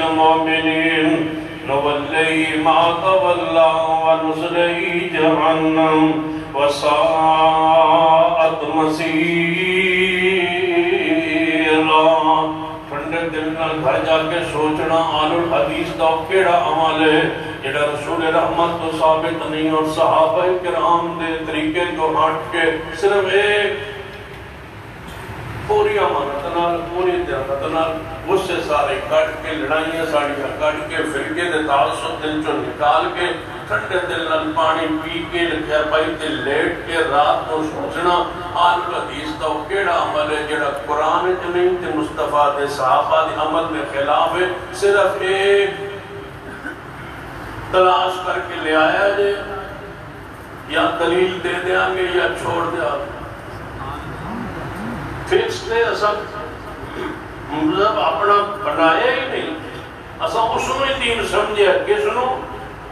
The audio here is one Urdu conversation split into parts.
المؤمنين نولي ما تولى ونصلي جهنم وساءت مصيرا۔ ٹھنڈے دل نال گھر جا کے سوچنا آل الحدیث دا کیڑا عمل ہے جڑا رسول رحمت تو ثابت نہیں اور صحابہ کرام دے طریقے تو ہٹ کے صرف ایک پوری امانت نال پوری دیانت نال اس سے سارے کٹ کے لڑائیاں ساڑیاں کٹ کے فرقے دے تعصب دل چو نکال کے ٹھنڈے دل نال پانی پی کے لکھیا پائی تے لیٹ کے رات کو سوچنا آل الحدیث دا کیڑا عمل ہے جڑا قرآن وچ نہیں تے مصطفیٰ دے صحابہ دے عمل میں خلاف ہے، صرف ایک تلاش کر کے لے آیا جے یا دلیل دے دیا گے یا چھوڑ دیا گے۔ فکس نے اصل مطلب اپنا بنایا ہی نہیں، اصل اس میں دین سمجھے کہ سنو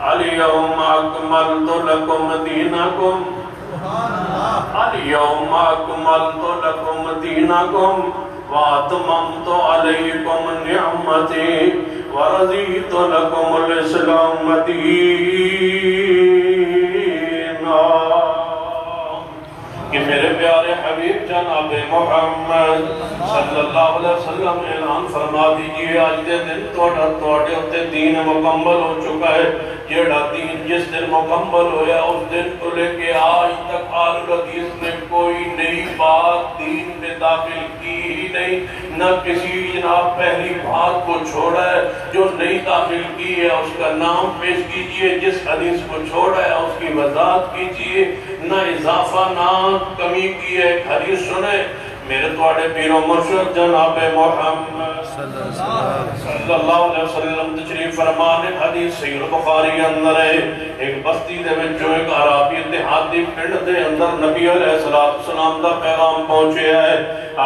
اليوم اکملت لکم دینکم اليوم اکملت لکم دینکم واتممت علیکم نعمتی ورضیت لکم الاسلام دینا۔ کہ میرے پیارے حبیب جناب محمد صلی اللہ علیہ وسلم اعلان فرما دیجئے آج دے دن توڑے ہوتے دین مکمل ہو چکا ہے۔ جیڑا دین جس دن مکمل ہویا اس دن کو لے کے آج تک آل الحدیث نے کوئی نئی بات دین میں داخل کی ہی نہیں، نہ کسی جناب پہلی بات کو چھوڑا ہے جو نئی داخل کی ہے اس کا نام پیش کیجئے، جس حدیث کو چھوڑا ہے اس کی وضاحت کیجئے، نہ اضافہ نہ کمی کی ہے۔ ایک حدیث سنیں میرے توڑے پیر و مرشد جناب محمد صلی اللہ علیہ وسلم تشریف فرمانے حدیث صحیح البخاری اندر ہے، ایک بستی دے میں جو ایک عرابی اتحادی پنڈ دے اندر نبی علیہ السلام دا پیغام پہنچے ہے۔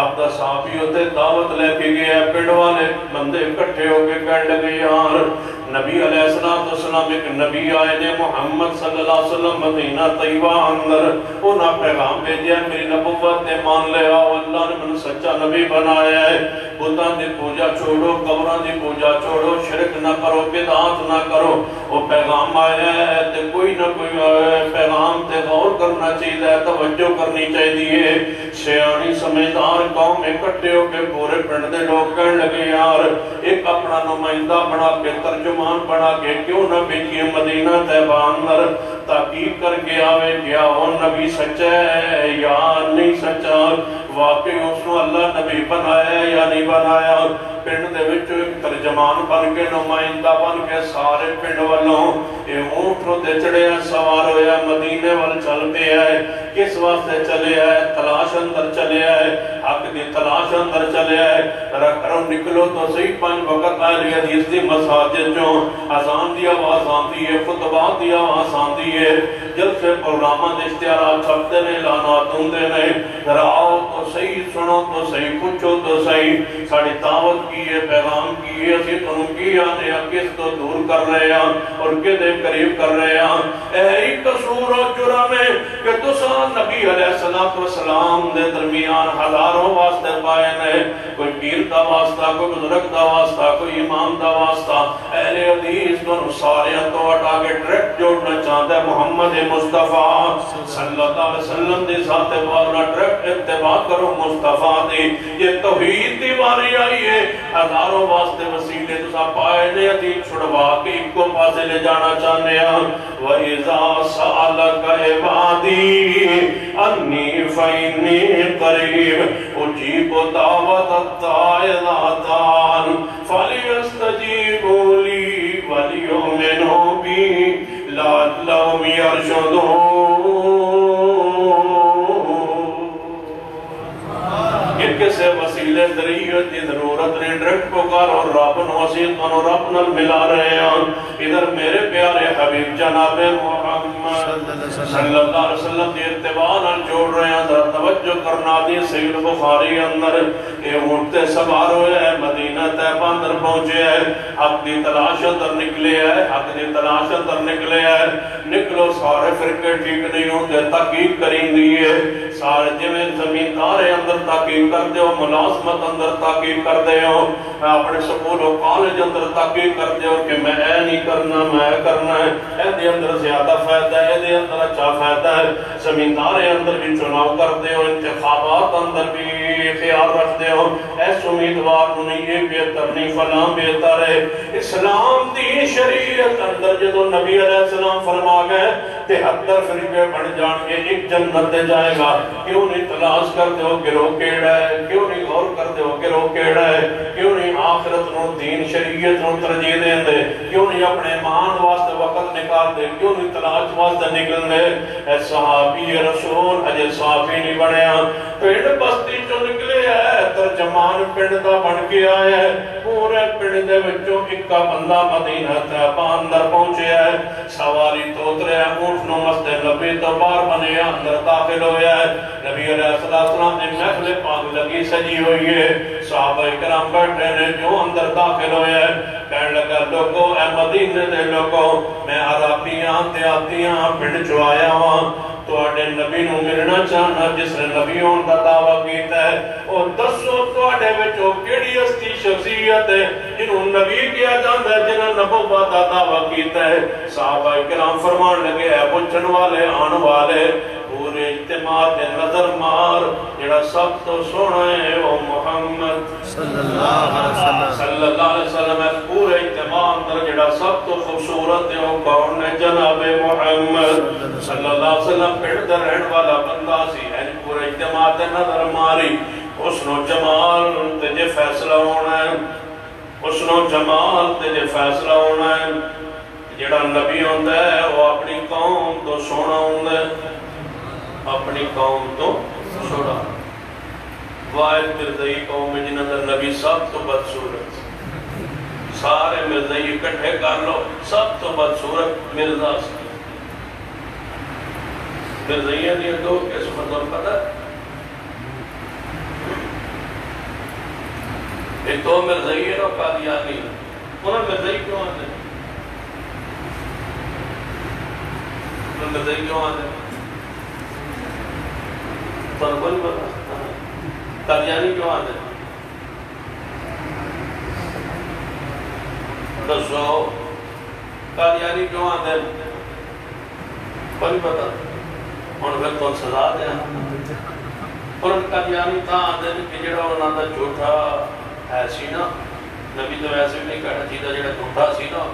آپ دا صحابی ہوتے دعوت لے کے گئے ہیں، پنڈ والے بندے اکٹھے ہو کے کہنے لگے یار نبی علیہ السلام ایک نبی آئے نے محمد صلی اللہ علیہ وسلم مدینہ طیبہ اندر انہاں پیغام بھیجیا میری نبوت نے مان لے آؤ، اللہ نے من سچا نبی بنایا ہے، بتاں دی پوجا چھوڑو، قبراں دی پوجا چھوڑو، شرک نہ کرو، بدعات نہ کرو۔ وہ پیغام آیا ہے تے کوئی نہ کوئی پیغام تے غور کرنا چاہیے، توجہ کرنی چاہیے۔ سیانی سمجھدار قوم اکٹھے ہو کے پورے پنڈ دے لوگ کہنے لگے یار ایک اپنا نمائندہ بنا کے ترجمان بنا کے کیوں نہ بھیجیے مدینہ طیبہ اندر تحقیق کر کے آوے کیا وہ نبی سچا ہے یا نہیں سچا، واقعی اس نے اللہ نبی بنایا ہے یا نہیں بنایا۔ پنڈ دے وچوں ایک ترجمان بن کے نمائندہ بن کے سارے پنڈ والوں یہ اونٹ تے چڑھے سوار ہویا مدینے وال چل پے آئے۔ کس واسطے چلے آئے؟ تلاش اندر چلے آئے، حق دی تلاش اندر چلے آئے۔ گھروں نکلو تو صحیح 5 وقت اہل حدیث دی مساجد جو اذان دی آواز آندی ہے، خطبات دی آواز آندی ہے، جلسے پروگراماں دے اشتہارات چھپتے نے، اعلانات ہوندے نے، ذرا آؤ تو صحیح، سنو تو صحیح، پوچھو تو صحیح، ساڑی دعوت کی ہے، پیغام کی ہے، اسی تنوں کی آنے کس تو دور کر رہے ہیں اور کدے قریب کر رہے ہیں۔ ایک قصور و جرم ہے کہ تساں نبی علیہ السلام دے درمیان ہزاروں واسطے پائے نے، کوئی پیر دا واسطہ، کوئی بزرگ دا واسطہ، کوئی امام دا واسطہ۔ اہل حدیث دونوں سارے تو ہٹا کے ڈائریکٹ جوڑنا چاہتا ہے محمد مصطفیٰ صلی اللہ علیہ وسلم دی ذات بارنا، ڈائریکٹ اتباع کرو مصطفیٰ دی۔ یہ توحید دی باری آئی ہے، ہزاروں واسطے وسیلے تسا پائے نے، حدیث چھڑوا کے ایک کو پاسے لے جانا چاہنے ہیں۔ وَإِذَا سَأَلَكَ عِبَادِي أَنِّي فَإِنِّي قَرِيبٌ أُجِيبُ دَعْوَةَ الدَّاعِ إِذَا دَعَانِ فَلْيَسْتَجِيبُوا لِي وَلْيُؤْمِنُوا بِي لَعَلَّهُمْ يَرْشُدُونَ۔ کسے وسیلے ذریعت دی ضرورت نے، ڈائریکٹ پکار اور رب نوسیل اور رب نال ملا رہے ہیں۔ ادھر میرے پیارے حبیب جناب محمد محمد صلی اللہ علیہ وسلم دی اتباع جوڑ رہے ہیں. ذرا توجہ کرنا دی صحیح بخاری اندر یہ اونٹتے سوار ہوئے ہیں مدینہ طیبہ اندر پہنچے ہیں. حق دی تلاش اندر نکلے ہیں, حق دی تلاش اندر نکلے ہیں. نکلو سارے فرقے ٹھیک نہیں ہوتے, تحقیق کریں دیئے سارے جمیں زمیندارے اندر تحقیق کر دے ہو, ملازمت اندر تحقیق کر دے ہو, اپنے سکول و کالج اندر تحقیق کر دے ہو کہ میں اے نہیں کرنا میں کرنا ہے, اے دے اندر زیادہ فائدہ ہے, اے دے اندر اچھا فائدہ ہے. زمیندارے اندر بھی چناؤ کر دے ہو, انتخابات اندر بھی خیال رکھ دے ہو, ایس امیدوار نہیں یہ بہتر نہیں فلاں بہتر ہے. اسلام دی شریعت اندر جدو نبی علیہ السلام فرما گئے 73 فرقے بڑھ جان کے ایک جنت دے جائے گا. کیوں نہیں تلاش کر دے ہو گروہ کیڑا ہے, کیوں نہیں غور کر دے ہو گروہ کیڑا ہے, کیوں نہیں آخرت نو دین شریعت نو ترجیح دیں دے, کیوں نہیں اپنے ایمان واسطے وقت نکال دے, کیوں نہیں تلاش واسطے نکل دے. اے صحابی رسول اجے صحابی نہیں بنیا, پنڈ بستی جو نکلے ہے ترجمان پنڈ دا بن کے آئے ہے. پورے پنڈ دے وچوں اکا بندہ مدینہ طیبہ اندر پہنچے ہے, سواری توترے ہے, اونٹ نو مسجد نبی تو باہر بنے اندر داخل ہویا ہے. نبی علیہ السلام نے محفل پاک لگی سجی ہوئی ہے, صحابہ کرام بیٹھے نے جو اندر داخل ہویا ہے. کہنے لگا لوگو اے مدینہ دے لوگو, میں عربیاں تے آتیاں پنڈ چو آیا ہوں, تو اڈے نبی نو ملنا چاہنا جس نے نبیوں دا دعویٰ کیتا ہے. اور دسو تو اڈے بچو کیڑی ہستی شخصیت ہے جنہوں نبی کیا جاندہ ہے, جنہوں نبوت دا دعویٰ کیتا ہے. صحابہ کرام فرمان لگے ہے پوچھن والے آن والے, پورے اجتماع دے نظر مار جڑا سب تو سونا ہے وہ محمد صلی اللہ علیہ وسلم ہے. پورے اجتماع اندر جڑا سب تو خوبصورت ہے وہ کون ہے, جناب محمد صلی اللہ علیہ وسلم. پھر در رہن والا بندہ سی ہے, پورے اجتماع دے نظر ماری. حسن و جمال تجھے فیصلہ ہونا ہے, حسن و جمال تجھے فیصلہ ہونا ہے. جڑا نبی ہوتا ہے وہ اپنی قوم تو سونا ہوتا ہے, اپنی قوم تو سونا. واحد مرزائی قوم میں جنہاں در نبی سب تو بدصورت, سارے مرزائی اکٹھے کر لو, سب تو بدصورت مرزا سی. مرزائیاں دیا دو قسمت اور پتہ, ایک تو مرزائی ہے اور قادیانی. انہوں مرزائی کیوں آتے ہیں, انہوں مرزائی کیوں آتے ہیں تو نہیں پتا. قادیانی کیوں آتے ہیں دسو, قادیانی کیوں آتے ہیں تو نہیں پتا. انہوں نے تو سزا دیا, انہوں نے قادیانی تھا آتے ہیں کہ جڑا انہوں نے جھوٹا ہے سی نا, نبی تو ویسے بھی نہیں کہنا چاہیے جڑا جھوٹا سی نا,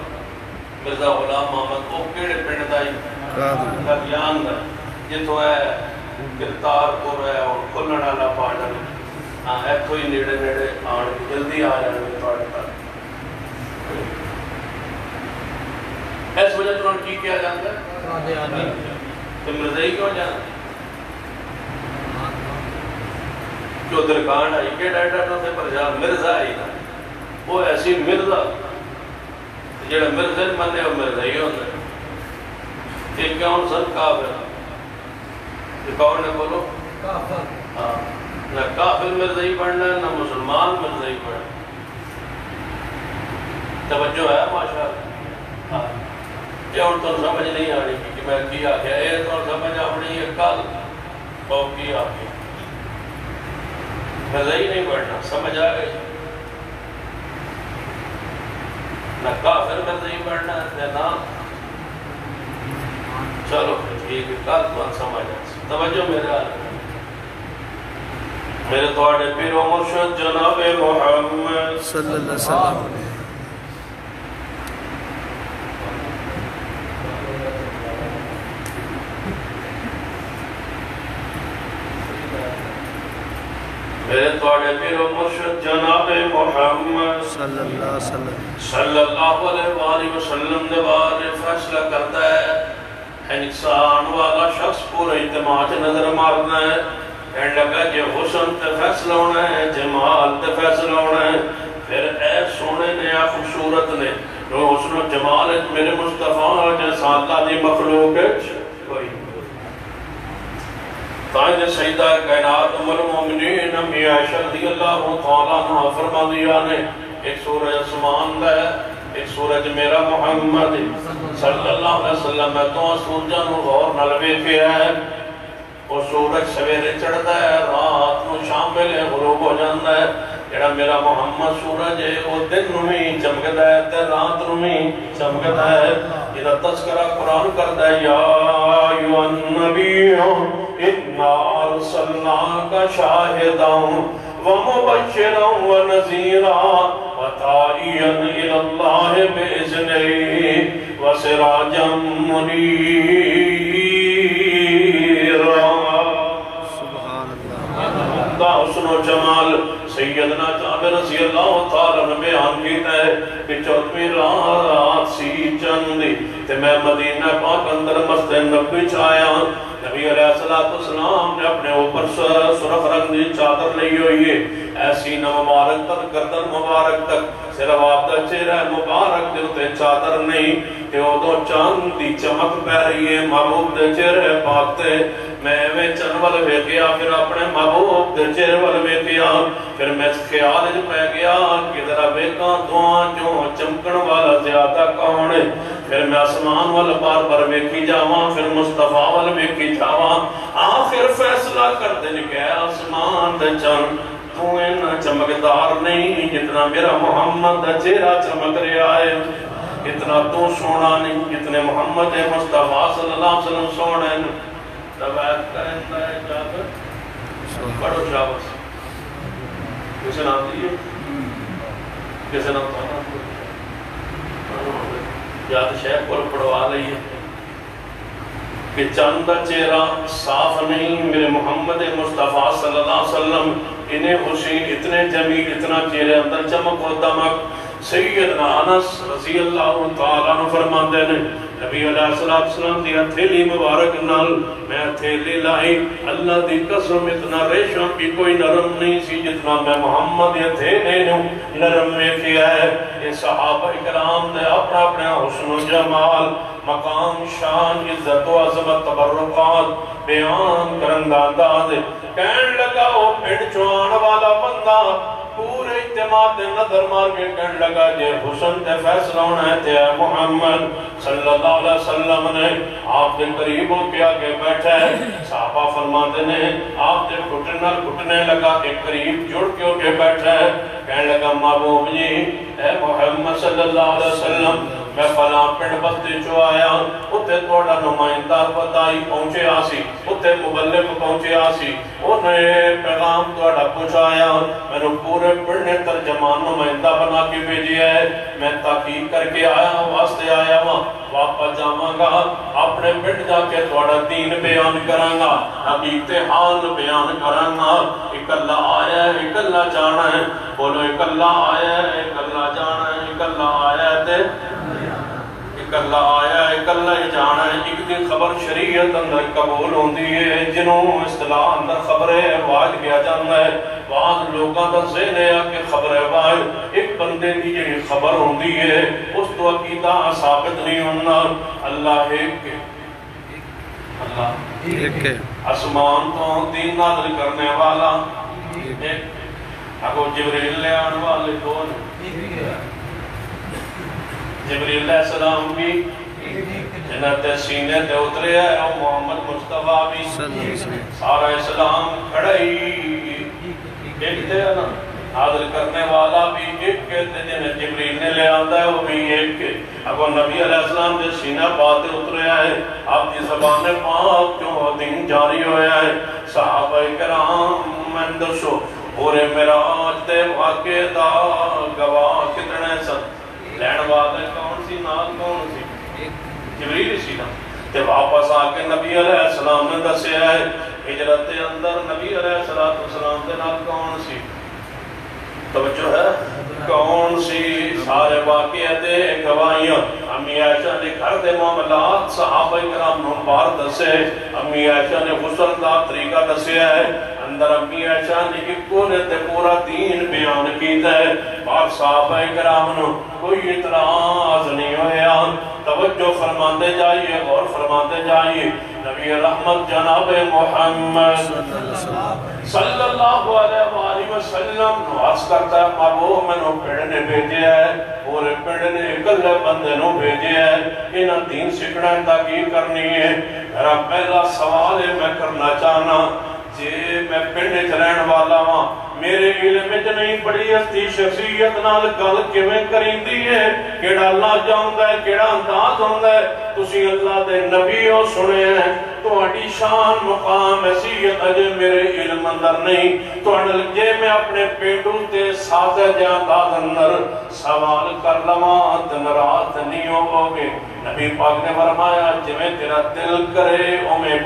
مرزا غلام محمد وہ کیڑے پنڈ دا ہی قادیان دا جتوں ہے گرفتار ہو رہا ہے اور کھلن والا پاڑن. ہاں ایتھوں ہی نیڑے نیڑے آن جلدی آ جانے میں تھوڑے پر. اس وجہ تو انہوں نے کیا جاتا ہے تو مرزائی کیوں جانا, جو درکان آئی کہ ڈیٹا نہ تھے پر جان مرزا آئی نا, وہ ایسی مرزا جڑا مرزا منے وہ مرزائی ہوتا ہے. ایک کون سن کافر, کون نے بولو کافر, نہ کافر مرزائی پڑھنا ہے نہ مسلمان مرزائی پڑھنا. توجہ ہے ماشاءاللہ. یہ ان تو سمجھ نہیں آ رہی کہ میں کیا گیا, یہ تو سمجھ اپنی یہ کل بہت کیا گیا, مرزائی نہیں پڑھنا. سمجھ آ گئی, نہ کافر مرزائی پڑھنا ہے نہ. چلو ٹھیک ہے, کل تو سمجھ آ. توجہ میرے آل میرے توڑے پیر و مرشد جناب محمد صلی اللہ علیہ وسلم. میرے توڑے پیر و مرشد جناب محمد صلی اللہ علیہ وسلم نے بارے فیصلہ کرتا ہے. انسان والا شخص پورے اجتماع نظر مارنا ہے, کہنے لگا جے حسن تے فیصلہ ہونا ہے, جمال تے فیصلہ ہونا ہے. پھر اے سونے نے یا خوبصورت نے, جو حسن و جمال میرے مصطفیٰ جیسا اللہ دی مخلوق تاج سیدہ کائنات ام المومنین امی عائشہ رضی اللہ تعالیٰ عنہ فرما دیا نے ایک سورج اسمان ہے ایک سورج میرا محمد صلی اللہ علیہ وسلم میں تو سورجہ نو غور نلوے کے ہے وہ سورج سویرے چڑھتا ہے رات نو شام پہلے غروب ہو جاتا ہے جڑا میرا محمد سورج ہے وہ دن نوی چمکتا ہے تے رات نوی چمکتا ہے یہ تذکرہ قرآن کرتا ہے یا ایوہ النبی اِنَّا أَرْسَلْنَاكَ شَاهِدًا وَمُبَشِّرًا وَنَذِيرًا وَدَاعِيًا إِلَى اللَّهِ بِإِذْنِهِ وَسِرَاجًا مُنِيرًا حسن و جمال سیدنا جابر رضی اللہ تعالیٰ نے بیان کیتا ہے کہ 14ویں رات سی چندی تے میں مدینہ پاک اندر مسجد نبوی چایا نبی علیہ السلام نے اپنے اوپر سرخ رنگ دی چادر لئی ہوئی ہے ایسی نہ مبارک تک گردن مبارک تک صرف آپ دا چہرہ مبارک دے تے چادر نہیں کہ وہ دو چاند دی چمک پہ رہی ہے محبوب دے چہرے پاک تے میں چن ول ویکھیا پھر اپنے محبوب دے چہرے ول ویکھیا پھر میں اس خیال وچ پہ گیا کہ ذرا ویکھاں دعاں جو چمکن والا زیادہ کون ہے پھر میں آسمان وال بار بار ویکھی جاواں پھر مصطفیٰ وال ویکھی جاواں آخر فیصلہ کر دے کہ آسمان دے چند تو اینا چمکدار نہیں جتنا میرا محمد دا چہرہ چمک رہا ہے اتنا تو سونا نہیں جتنے محمد مصطفیٰ صلی اللہ علیہ وسلم سونا ہے روایت کرتا ہے جابر پڑھو شاباش کسے نام دیئے کسے نام تھا یاد شیخ پر پڑھوا لئیے کہ چند چہرہ صاف نہیں میرے محمد مصطفیٰ صلی اللہ علیہ وسلم انہیں حسین اتنے جمیل اتنا چہرے اندر چمک و دمک سیدنا انس رضی اللہ تعالیٰ عنہ فرماتے ہیں نبی علیہ السلام دی ہتھیلی مبارک نال میں ہتھیلی لائی اللہ دی قسم اتنا ریشم بھی کوئی نرم نہیں سی جتنا میں محمد یہ ہتھیلی نرم میں کیا ہے یہ صحابہ اکرام نے اپنا اپنا حسن و جمال مقام شان عزت و عظمت تبرکات بیان کرندہ انداز کہن لگا وہ پھڑ چوان والا بندہ پورے اجتماع نظر مار کے کہن لگا جے حسن تے فیصلہ ہونا ہے تے محمد صلی اللہ علیہ وسلم نے آپ دے قریب ہو کے آگے بیٹھا ہے صحابہ فرماتے ہیں آپ دے گھٹنے لگا کے قریب جڑ کے ہو کے بیٹھا ہے کہنے لگا محبوب جی اے محمد صلی اللہ علیہ وسلم میں فلاں پنڈ بستی چو آیا اتے توڑا نمائندہ بتائی پہنچے آسی اتے مبلغ پہنچے آسی انہیں پیغام توڑا پہنچایا میں نے پورے پنڈ ترجمان نمائندہ بنا کے بھیجی ہے میں تحقیق کر کے آیا واسطے آیا ہوں واپس جاواں گا اپنے پنڈ جا کے توڑا دین بیان کروں گا حقیقت حال بیان کروں گا ایک اللہ آیا ہے ایک اللہ جانا ہے بولو ایک اللہ آیا ہے ایک اللہ جانا ہے ایک اللہ آیا ہے ایک اللہ آیا ہے ایک اللہ جانا ہے ایک دن خبر شریعت اندر قبول ہوندی ہے جنہوں اصطلاح اندر خبریں واج کیا جانا ہے بعض لوگاں دا ذہن ہے کہ خبر واج ایک بندے دی یہ خبر ہوندی ہے اس تو عقیدہ ثابت نہیں ہونا اللہ ایک کے اللہ ایک کے اسمان تو دین نازل کرنے والا اگو جبریل لے آنے والے کون جبریل علیہ السلام بھی جنت سینے تے اترے ہے اور محمد مصطفیٰ بھی سارا اسلام کھڑائی ایک تے نا حاضر کرنے والا بھی ایک کے جنہیں جبریل نے لے آتا ہے وہ بھی ایک کے اگر نبی علیہ السلام دے سینہ باتیں اترے ہے آپ کی زبان پاک جو دن جاری ہویا ہے صحابہ کرام میں دسو پورے معراج دے واقعے دا گواہ کتنے سن لین والے کون سی نال کون سی جبریل سی نا تے واپس آ کے نبی علیہ السلام نے دسیا ہے ہجرت اندر نبی علیہ السلام دے نال کون سی توجہ ہے کون سی سارے واقعے دے گواہیاں امی عائشہ نے گھر دے معاملات صحابہ کرام نوں بار دسے امی عائشہ نے غسل دا طریقہ دسیا ہے اندر امی عائشہ نے ایک کونے تے پورا دین بیان کیتا ہے بار صحابہ کرام نوں کوئی اعتراض نہیں ہویا توجہ توجہ فرماتے جائیے، غور فرماتے جائیے۔ نبی رحمت جناب محمد صلی اللہ علیہ وآلہ وسلم عرض کرتا ہے محبوب میں نو پیڑ نے بھیجے ہے، پورے پیڑ نے اکلے بندے نو بھیجے ہے، انہاں دین سکھنا تحقیق کرنی ہے۔ میرا پہلا سوال ہے میں کرنا چاہنا، جے میں پنڈ چلین والا ہاں، میرے علم میں نہیں بڑی ہستی شخصیت نال گل کیویں کریندی ہے، کیڑا اللہ جاندا ہے، کیڑا انداز ہوندا ہے، تسی اللہ دے نبی ہو سنے ہیں، تہاڈی شان مقام حیثیت اجے میرے علم اندر نہیں، تہاڈے جے میں اپنے پیٹو تے سادہ جے انداز اندر سوال کر لواں تے ناراض نہیں ہوو گے۔ نبی پاک نے فرمایا جویں تیرا دل کرے اوویں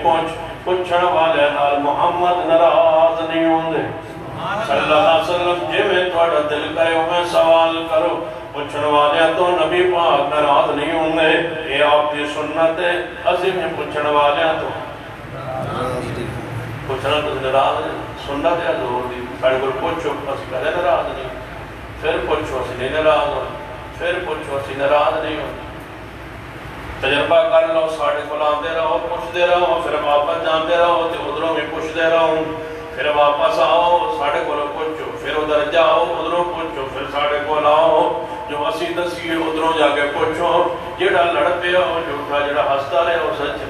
پوچھن والے نال محمد ناراض نہیں ہوندے۔ صلی اللہ علیہ وسلم جویں تہاڈا دل کرے اوویں سوال کرو، پوچھن والے تو نبی پاک ناراض نہیں ہوندے۔ یہ آپ دی سنت ہے، اسی میں پوچھن والے تو پوچھنا تو ناراض ہے، سنت ہے حضور دی، ساڈے کول پوچھو اسی کدے ناراض نہیں، پھر پوچھو اسی نہیں ناراض ہو، پھر پوچھو اسی ناراض نہیں ہو۔ تجربہ کر لو، ساڑھے کو آندے رہو، پوچھتے رہو، پھر واپس جاندے رہو، تے ادھروں بھی پوچھتے رہو، پھر واپس آؤ، ساڑھے کو پوچھو، پھر ادھر جاؤ، ادھروں پوچھو، پھر ساڑھے کو لاؤ، جو اسی دسیے ادھروں جا کے پوچھو، جیڑا لڑ پیا ہو جھوٹا، جیڑا ہستا رہے ہو سچ،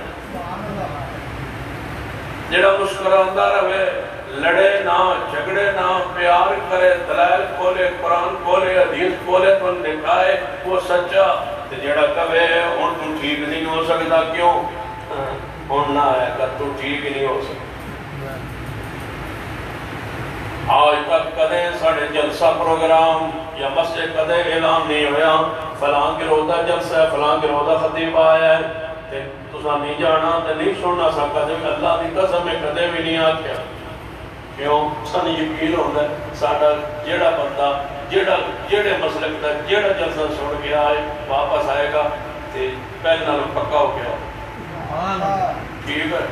جیڑا مسکراتا رہے، لڑے نہ، جھگڑے نہ، پیار کرے، دلائل کھولے، قرآن کھولے، حدیث کھولے تو دکھائے وہ سچا، جیڑا کہے ہن تو ٹھیک نہیں ہو سکتا، کیوں ہن نہ آئے گا تو ٹھیک نہیں ہو سکتا۔ آج تک کدے ساڑھے جلسہ پروگرام یا مسجد کدے اعلان نہیں ہویا فلاں کے روزہ جلسہ ہے، فلاں کے روزہ خطیب آیا ہے، تسا نہیں جانا تے نہیں سننا سکتا، اللہ دی قسم میں کدے بھی نہیں آکھیا۔ کیوں؟ سن یقین ہوتا ہے ساڑھا جیڑا بندہ جیڑے مسلک دا جیڑا جلسہ سن گیا ہے واپس آئے گا تے پہلے نال پکا ہو گیا، ٹھیک ہے۔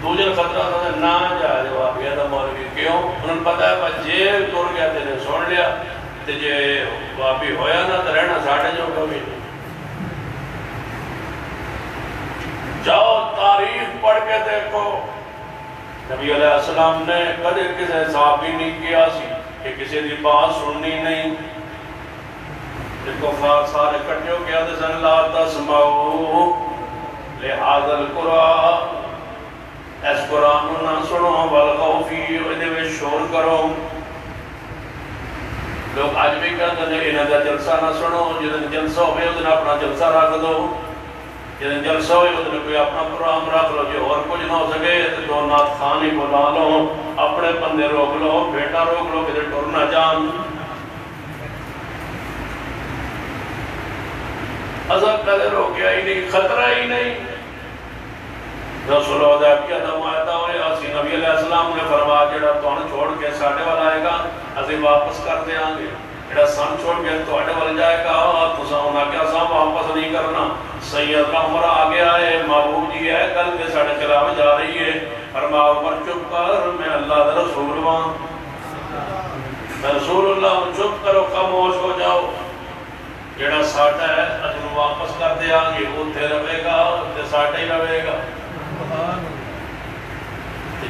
دوجہ خطرہ تھا نہ جا جواب گیا تھا مولوی، کیوں؟ انہوں نے پتا ہے جے تر گیا تے نے سن لیا تے جے واپی ہویا نہ تے رہنا ساڑھے جو کبھی نہیں۔ جاؤ تاریخ پڑھ کے دیکھو، نبی علیہ السلام نے کدے کسے صحابی نہیں کیا سی کہ کسی دی بات سننی نہیں، کفار سارے کٹھے ہو گیا تے سن لا تسمعوا لہذا القرآن، اس قرآن نہ سنو والغوا فیہ، ادھے میں شور کرو۔ لوگ آج بھی کہتے ہیں انہاں دا جلسہ نہ سنو، جدن جلسہ ہوئے ادھن اپنا جلسہ رکھ دو، جدن جلسہ ہوئے ادھن کوئی اپنا پروگرام رکھ لو، جو اور کچھ نہ ہو سکے تو دو نات خانی بلا لو، اپنے بندے روک لو، بیٹا روک لو کہ ٹر نہ جان۔ عذاب کدے روکیا ہی نہیں، خطرہ ہی نہیں۔ رسول حدیبیہ دا معاہدہ ہوئے، اسی نبی علیہ السلام نے فرمایا جڑا تہن چھوڑ کے ساڈے وال آئے گا اسی واپس کر دیاں گے، جڑا سن چھوڑ کے تہاڈے وال جائے گا تساں انہاں کیا سا واپس نہیں کرنا۔ سید عمر آگے آئے، محبوب جی ہے کل کے ساڈے خلاف جا رہی ہے، فرمایا عمر چپ کر، میں اللہ دا رسول ہاں، میں رسول اللہ ہوں، چپ کرو، خاموش ہو جاؤ، جڑا ساڈا ہے اجنوں واپس کر دیاں گے، اوتھے رہے گا تے ساڈا ہی رہے گا۔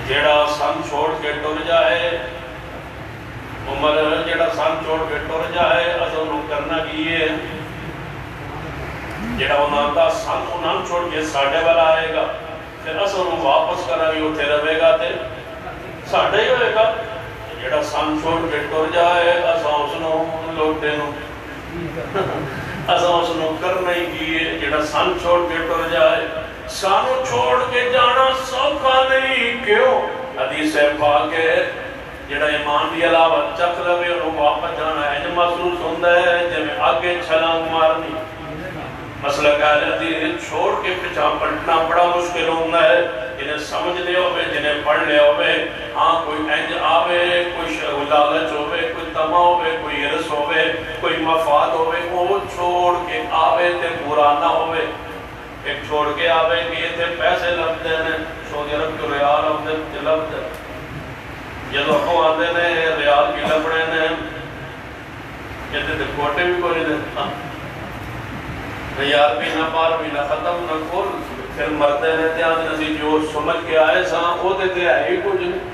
جیڑا سن چھوڑ کے ٹر جائے، عمر جیڑا سن چھوڑ کے ٹر جائے اساں نوں کرنا کی ہے، جیڑا انہاں دا سن انہاں چھوڑ کے ساڈے والا آئے گا پھر اساں نوں واپس کرنا بھی اوتھے رہے گا تے ساڈا ہی ہوئے گا۔ جیڑا سن چھوڑ کے ٹر جائے اساں اس نوں لوٹے نوں اساں اس نوں کرنا ہی کی ہے، جیڑا سن چھوڑ کے ٹر جائے۔ سانو چھوڑ کے جانا سوکھا نہیں، کیوں؟ حدیث پاک ہے جڑا ایمان دی علاوہ چک لوے انہوں واپس جانا ہے، جو محسوس ہوندہ ہے جب آگے چھلانگ مارنی۔ مسئلہ اہل حدیث چھوڑ کے پچھا پلٹنا بڑا مشکل ہوندہ ہے، جنہیں سمجھ دے ہوئے، جنہیں پڑھ لے ہوئے، ہاں کوئی انج آوے، کوئی لالچ ہوئے، کوئی تمہ ہوئے، کوئی عرص ہوئے، کوئی مفاد ہوئے، وہ چھوڑ کے آوے تے برا نہ ہوئے۔ ایک چھوڑ کے آوے کہ یہ تھے پیسے لب دینے، سعودی عرب کے ریال ہوتے تھے لب دینے، یہ لوگوں آتے نے ریال کی لبڑے نے، کہتے تھے کوٹے بھی کوئی دے، نہ 11ویں نہ 12ویں نہ ختم نہ کھول پھر مرتے رہتے ہیں نسی جو سمجھ کے آئے ساں وہ دیتے آئے ہی کچھ نہیں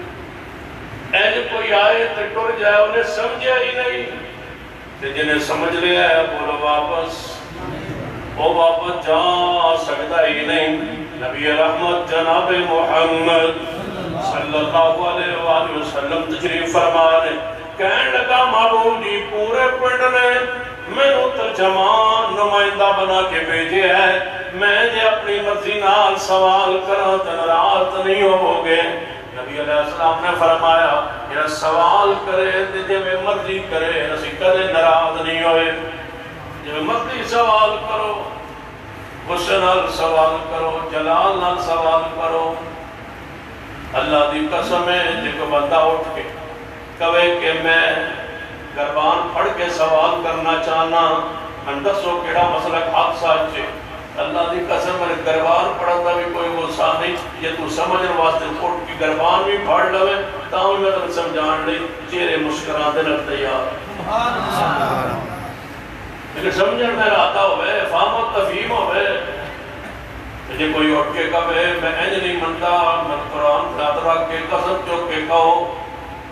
ایج کوئی آئے تو ٹر جائے انہیں سمجھے ہی نہیں تو جنہیں سمجھ لیا ہے بولو واپس وہ واپس جا سکتا ہی نہیں نبی رحمت جناب محمد صلی اللہ علیہ وآلہ وسلم تشریف فرمانے کہنے لگا محبوب جی پورے پنڈ نے میں نے ترجمان نمائندہ بنا کے بھیجے ہے میں جے اپنی مرضی نال سوال کرا تو ناراض نہیں ہو گے نبی علیہ السلام نے فرمایا یہ سوال کرے جے میں مرضی کرے اسی کدے ناراض نہیں ہوئے جے مرضی سوال کرو غصے نال سوال کرو جلال نال سوال کرو اللہ دی قسم ہے جے کو بندہ اٹھ کے کہے کہ میں گربان پڑھ کے سوال کرنا چاہنا من دسو کیڑا مسئلہ حق ساتھ چھے اللہ دی قسم میں گربان پڑھتا بھی کوئی غصہ نہیں یہ تو سمجھن واسطے اٹھ کی گربان بھی پڑھ لوے تاہم میں تم سمجھان لئی چہرے مسکران دے لگ تیار لیکن سمجھن میں آتا ہوئے فہم و تفہیم ہوئے مجھے کوئی اٹھ کے کہے میں انج نہیں منتا میں قرآن خاطرہ کے قسم چوک کے کہو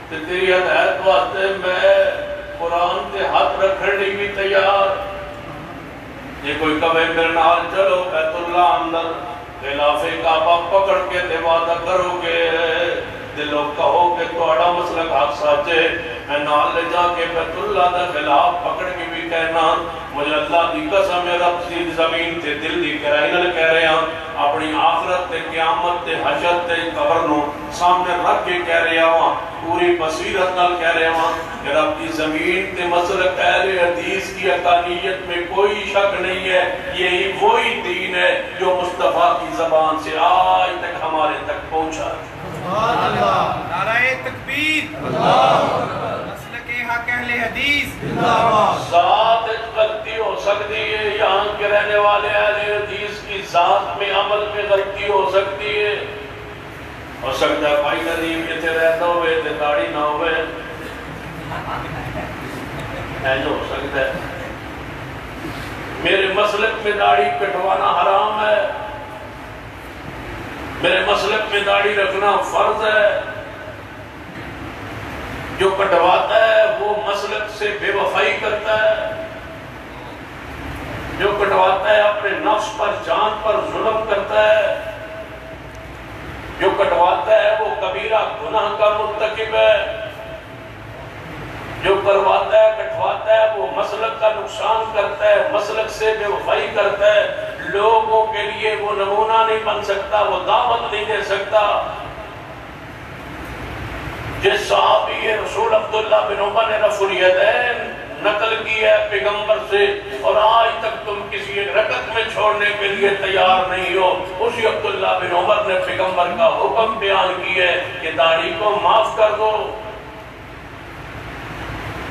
کہ تیری ہدایت واسطے میں قرآن تے ہاتھ رکھنے بھی تیار یہ کوئی کہے میرے نال چلو بیت اللہ اندر خلاف کعبہ پکڑ کے دے وعدہ کرو گے دلو کہو کہ توڑا مسئلہ حق ساچے میں نال لے جا کے بیت اللہ دا خلاف پکڑ کے بھی کہنا مجھے اللہ دی قسم ہے رب سید زمین تے دل دی کرائنل کہہ رہے ہیں اپنی آخرت تے قیامت تے حشر تے قبر نو سامنے رکھ کے کہہ رہے ہیں پوری بصیرت نال کہہ رہے ہیں کہ رب دی زمین تے مسلک اہل حدیث کی حقانیت میں کوئی شک نہیں ہے یہی وہی دین ہے جو مصطفیٰ کی زبان سے آج تک ہمارے تک پہنچا ہے نعرہ تکبیر مسلک حق اہل حدیث ذات غلطی ہو سکتی ہے یہاں کے رہنے والے اہل حدیث کی ذات میں عمل میں غلطی ہو سکتی ہے ہو سکتا ہے بھائی ندیم یہ تھے رہتا ہوئے تھے داڑھی نہ ہوئے ایسا ہو سکتا ہے میرے مسلک میں داڑھی کٹوانا حرام ہے میرے مسلک میں داڑھی رکھنا فرض ہے جو کٹواتا ہے وہ مسلک سے بے وفائی کرتا ہے جو کٹواتا ہے اپنے نفس پر جان پر ظلم کرتا ہے جو کٹواتا ہے وہ کبیرہ گناہ کا مرتکب ہے جو کرواتا ہے کٹواتا ہے وہ مسلک کا نقصان کرتا ہے مسلک سے بے وفائی کرتا ہے لوگوں کے لیے وہ نمونہ نہیں بن سکتا وہ دعوت نہیں دے سکتا جس صحابی رسول عبداللہ بن عمر نے رفع الیدین نقل کی ہے پیغمبر سے اور آج تک تم کسی رکعت میں چھوڑنے کے لیے تیار نہیں ہو اسی عبداللہ بن عمر نے پیغمبر کا حکم بیان کی ہے کہ داڑھی کو معاف کر دو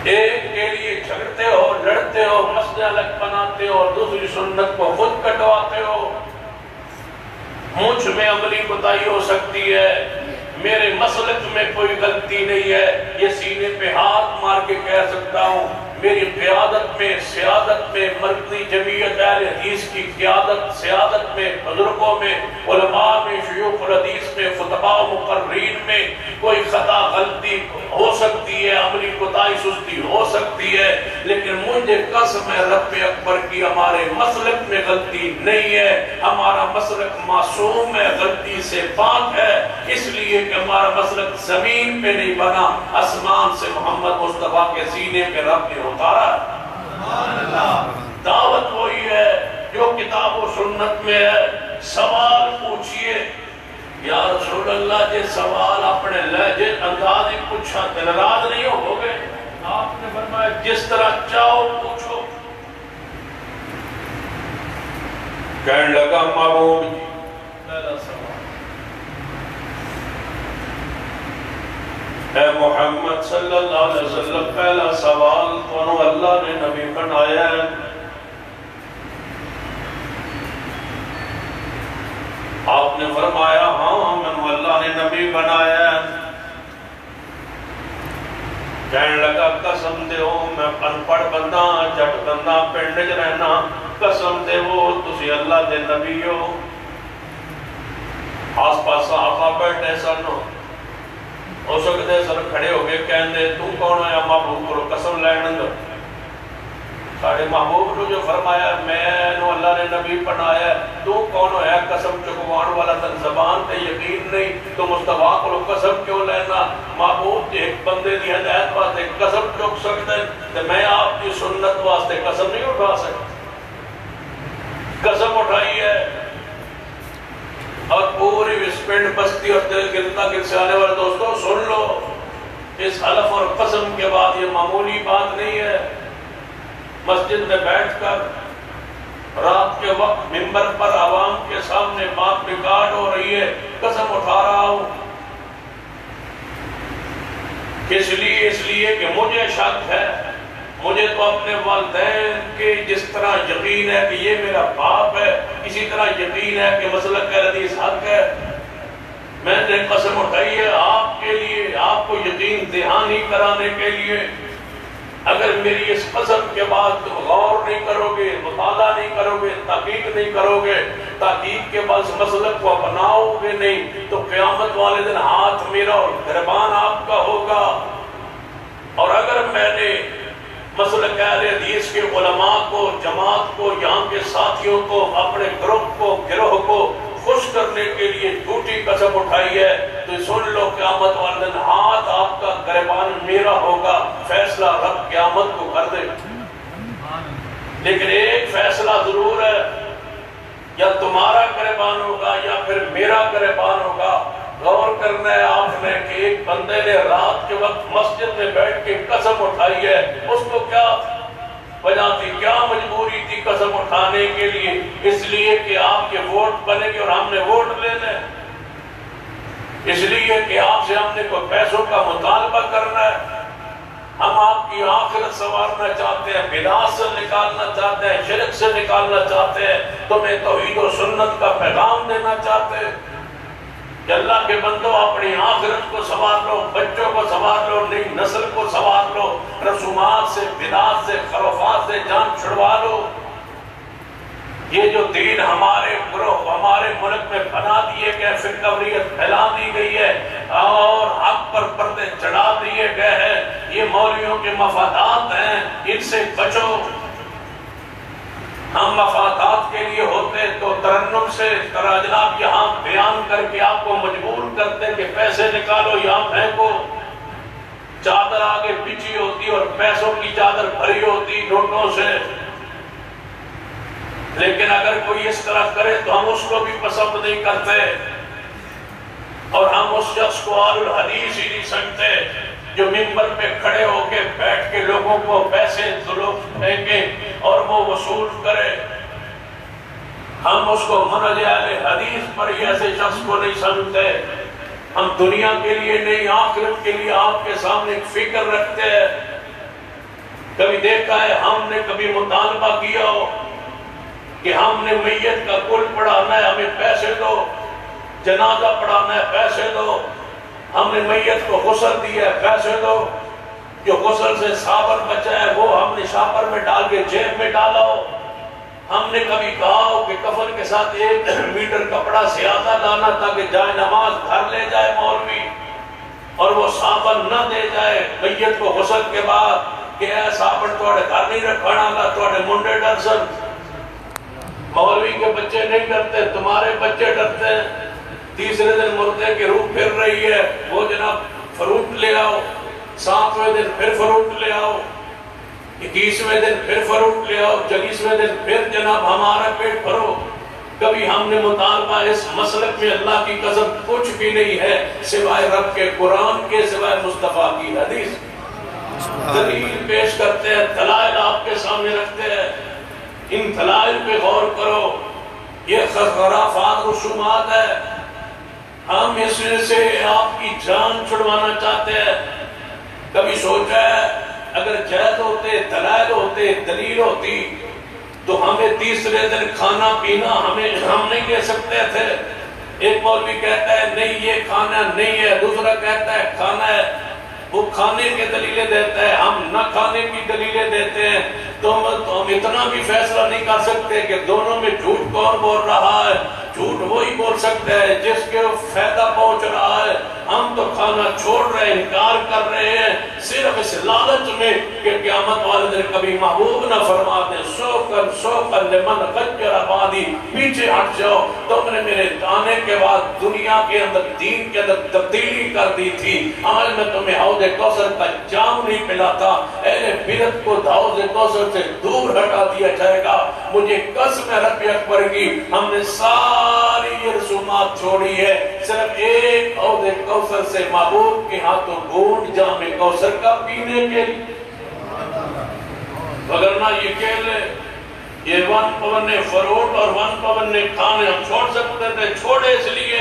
ایک کے لیے جھگڑتے ہو لڑتے ہو مسجد الگ بناتے ہو اور دوسری سنت کو خود کٹواتے ہو مجھ میں عملی کوتاہی ہو سکتی ہے میرے مسلک میں کوئی غلطی نہیں ہے یہ سینے پہ ہاتھ مار کے کہہ سکتا ہوں میری قیادت میں سیادت میں مرکزی جمعیت اہل حدیث کی قیادت سیادت میں بزرگوں میں علماء میں شیوخ الحدیث میں خطباء و مقررین میں کوئی خطا غلطی ہو سکتی ہے عملی کوتاہی سستی ہو سکتی ہے لیکن مجھے قسم ہے رب اکبر کی ہمارے مسلک میں غلطی نہیں ہے ہمارا مسلک معصوم ہے غلطی سے پاک ہے اس لیے کہ ہمارا مسلک زمین پہ نہیں بنا آسمان سے محمد مصطفیٰ کے سینے پہ رب نے اتارا دعوت وہی ہے جو کتاب و سنت میں ہے سوال پوچھئے یا رسول اللہ جے سوال اپنے لہجے انداز ہی پوچھا ناراض نہیں ہو گئے آپ نے فرمایا جس طرح چاہو پوچھو کہنے لگا محبوب جی پہلا سوال اے محمد صلی اللہ علیہ وسلم پہلا سوال تو اللہ نے نبی بنایا ہے آپ نے فرمایا ہاں میں اللہ نے نبی بنایا ہے کہنے لگا قسم دے ہو میں انپڑھ بندہ جٹ بندہ پنڈ چ رہنا قسم دے وہ تسی اللہ دے نبی ہو آس پاس صحابہ بیٹھے سن ہو سکتے سن کھڑے ہو گئے کہندے تو کون ہے محبوب کو قسم لینگ ساڑھے محبوب نے جو فرمایا میں نو اللہ نے نبی بنایا تو کون ہے قسم چکوان والا تن زبان تے یقین نہیں تو مصطفیٰ کو قسم کیوں لینا محبوب ایک بندے دی ہدایت واسطے قسم چک سکتے تے میں آپ کی سنت واسطے قسم نہیں اٹھا سکتا قسم اٹھائی ہے اور پوری وسپنڈ بستی اور دل گلتا گل سے آنے والے دوستوں سن لو اس حلف اور قسم کے بعد یہ معمولی بات نہیں ہے مسجد میں بیٹھ کر رات کے وقت منبر پر عوام کے سامنے بات ریکارڈ ہو رہی ہے قسم اٹھا رہا ہوں اس لیے کہ مجھے شک ہے مجھے تو اپنے والدین کے جس طرح یقین ہے کہ یہ میرا باپ ہے اسی طرح یقین ہے کہ مسلک حدیث حق ہے میں نے قسم اٹھائی ہے آپ کے لیے آپ کو یقین دہانی کرانے کے لیے اگر میری اس قسم کے بعد غور نہیں کرو گے مطالعہ نہیں کرو گے تحقیق نہیں کرو گے تحقیق کے بعد مسلک کو اپناؤ گے نہیں تو قیامت والے دن ہاتھ میرا اور گریبان آپ کا ہوگا اور اگر میں نے مسلک اہل حدیث کے علماء کو جماعت کو یہاں کے ساتھیوں کو اپنے گروپ کو گروہ کو خوش کرنے کے لیے جھوٹی قسم اٹھائی ہے تو سن لو قیامت والے دن ہاتھ آپ کا گریبان میرا ہوگا فیصلہ رب قیامت کو کر دے لیکن ایک فیصلہ ضرور ہے یا تمہارا گریبان ہوگا یا پھر میرا گریبان ہوگا غور کرنا ہے آپ نے کہ ایک بندے نے رات کے وقت مسجد میں بیٹھ کے قسم اٹھائی ہے اس کو کیا وجہ تھی کیا مجبوری تھی قسم اٹھانے کے لیے اس لیے کہ آپ کے ووٹ بنے گے اور ہم نے ووٹ لینا ہے اس لیے کہ آپ سے ہم نے کوئی پیسوں کا مطالبہ کرنا ہے ہم آپ کی آخرت سنوارنا چاہتے ہیں بدعت سے نکالنا چاہتے ہیں شرک سے نکالنا چاہتے ہیں تمہیں توحید و سنت کا پیغام دینا چاہتے ہیں کہ اللہ کے بندوں اپنی آخرت کو سنوار لو بچوں کو سنوار لو نئی نسل کو سنوار لو رسومات سے بدعات سے خرافات سے جان چھڑوا لو یہ جو دین ہمارے گروہ ہمارے ملک میں بنا دیے گئے فرقوریت پھیلا دی گئی ہے اور حق پر پردے چڑھا دیے گئے ہیں یہ مولویوں کے مفادات ہیں ان سے بچو ہم مفادات کے لیے ہوتے تو ترنم سے جناب یہاں بیان کر کے آپ کو مجبور کرتے کہ پیسے نکالو یہاں پھینکو چادر آگے پیچھے ہوتی اور پیسوں کی چادر بھری ہوتی نوٹوں سے لیکن اگر کوئی اس طرح کرے تو ہم اس کو بھی پسند نہیں کرتے اور ہم اس شخص کو آل الحدیث ہی نہیں سکتے جو منبر پہ کھڑے ہو کے بیٹھ کے لوگوں کو پیسے پھینکے اور وہ وصول کرے ہم اس کو منہج اہل حدیث پر ہی ایسے شخص کو نہیں سمجھتے ہم دنیا کے لیے نہیں آخرت کے لیے آپ کے سامنے ایک فکر رکھتے ہیں کبھی دیکھا ہے ہم نے کبھی مطالبہ کیا ہو کہ ہم نے میت کا کل پڑھانا ہے ہمیں پیسے دو جنازہ پڑھانا ہے پیسے دو ہم نے میت کو غسل دیا ہے پیسے دو جو غسل سے صابر بچا ہے وہ ہم نے شاپر میں ڈال کے جیب میں ڈالا ہو ہم نے کبھی کہا ہو کہ کفن کے ساتھ 1 میٹر کپڑا زیادہ لانا تاکہ جائے نماز گھر لے جائے مولوی اور وہ صابر نہ دے جائے میت کو غسل کے بعد کہ اے صابر توڑے گھر نہیں رکھنا گا توڑے منڈے ڈرسن مولوی کے بچے نہیں ڈرتے تمہارے بچے ڈرتے ہیں تیسرے دن مردے کی روح پھر رہی ہے وہ جناب فروٹ لے آؤ 7ویں دن پھر فروٹ لے آؤ 21ویں دن پھر فروٹ لے آؤ 40ویں دن پھر جناب ہمارا پیٹ بھرو کبھی ہم نے مطالبہ اس مسلک میں اللہ کی قسم کچھ بھی نہیں ہے سوائے رب کے قرآن کے سوائے مصطفیٰ کی حدیث دلیل پیش کرتے ہیں دلائل آپ کے سامنے رکھتے ہیں ان دلائل پہ غور کرو یہ خرافات رسومات ہے ہم اس سے آپ کی جان چھڑوانا چاہتے ہیں کبھی سوچا ہے اگر جہد ہوتے دلائل ہوتے دلیل ہوتی تو ہمیں تیسرے دن کھانا پینا ہم نہیں لے سکتے تھے ایک مولوی کہتا ہے نہیں یہ کھانا نہیں ہے دوسرا کہتا ہے کھانا ہے وہ کھانے کے دلیلیں دیتا ہے، ہم نہ کھانے کی دلیلیں دیتے ہیں۔ تم اتنا بھی فیصلہ نہیں کر سکتے کہ دونوں میں جھوٹ کون بول رہا ہے۔ جھوٹ وہی بول سکتا ہے جس کے فائدہ پہنچ رہا ہے۔ ہم تو کھانا چھوڑ رہے ہیں، انکار کر رہے ہیں، صرف اس لالچ میں کہ قیامت والے دن کبھی محبوب نہ فرما دیں سوکن لمن غیر آبادی، پیچھے ہٹ جاؤ، تم نے میرے آنے کے بعد دنیا کے اندر دین کے اندر تبدیلی کر دی تھی، آج میں تمہیں حوض کوثر کا جام نہیں پلاتا، اہل بدعت کو حوض کوثر سے دور ہٹا دیا جائے گا۔ مجھے قسم ہے رب اکبر کی، ہم نے ساری یہ رسومات چھوڑی ہے، صرف ایک حوض کوثر سے محبوب کے ہاتھوں گھونٹ جام کوثر کا پینے کے لیے، وگرنہ یہ کیلے، یہ 1 پاؤنڈ فروٹ اور 1 پاؤنڈ کھانے ہم چھوڑ سکتے تھے، چھوڑے اس لیے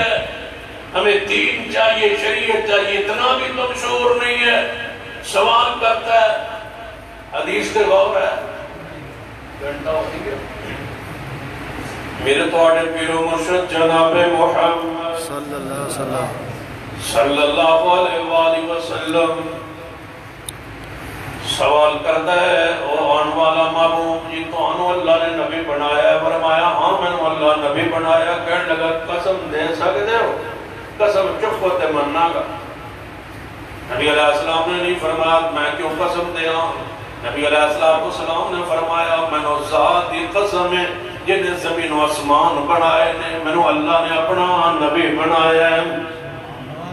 ہمیں دین چاہیے، شریعت چاہیے، اتنا بھی تم شعور نہیں ہے۔ سوال کرتا ہے، حدیث کے غور ہے، گھنٹہ ہو گیا میرے توڑے پیر و مرشد جناب محمد صلی اللہ علیہ وآلہ وسلم سوال کرتا ہے، اور آن والا محبوب جی تو آنو اللہ نے نبی بنایا ہے؟ فرمایا ہاں میں نے اللہ نبی بنایا۔ کہنے لگا قسم دے سکتے ہو؟ قسم چپ ہوتے مننا گا۔ نبی علیہ السلام نے نہیں فرمایا میں کیوں قسم دے ہوں۔ نبی علیہ السلام نے فرمایا میں نے ذات دی قسم ہے جن نے زمین و آسمان بنائے نے، میں نے اللہ نے اپنا نبی بنایا ہے۔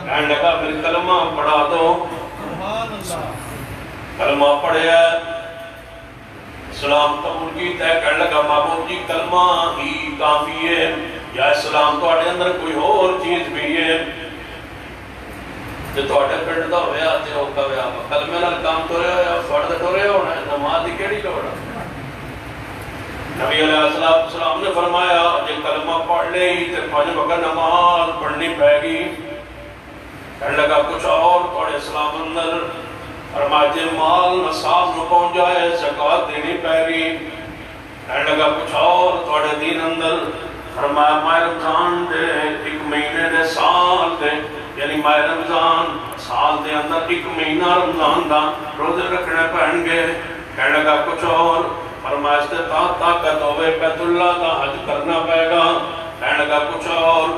کہنے لگا پھر کلمہ پڑھا دو۔ کلمہ پڑھے ہے، اسلام قبول کیتا ہے۔ کہنے لگا محبوب جی کلمہ ہی کافی ہے یا اسلام تو اٹھے اندر کوئی اور چیز بھی ہے؟ جو تو اٹھے پڑھ دا ہویا آتے ہو کبھے آپا کلمہ نال کام تو رہے ہو یا فرد تو رہے ہونا ہے، نماز دی کیڑی لوڑا؟ نبی علیہ السلام نے فرمایا جے کلمہ پڑھ لے ہی تے 5 وقت نماز پڑھنی پائے گی۔ کہنے لگا کچھ اور توڑے اسلام اندر؟ فرمایا جے مال نصاب نو پہنچ جائے زکوٰۃ دینی پائے گی۔ کہنے لگا کچھ اور توڑے دین اندر؟ فرمایا ماہ رمضان دے 1 مہینے دے سال دے، یعنی ماہ رمضان سال دے اندر 1 مہینہ رمضان دا روزے رکھنے پہن گے۔ کہنے لگا کچھ اور؟ فرمایا استطاعت طاقت ہوئے بیت اللہ کا حج کرنا پائے گا۔ کہنے لگا کچھ اور؟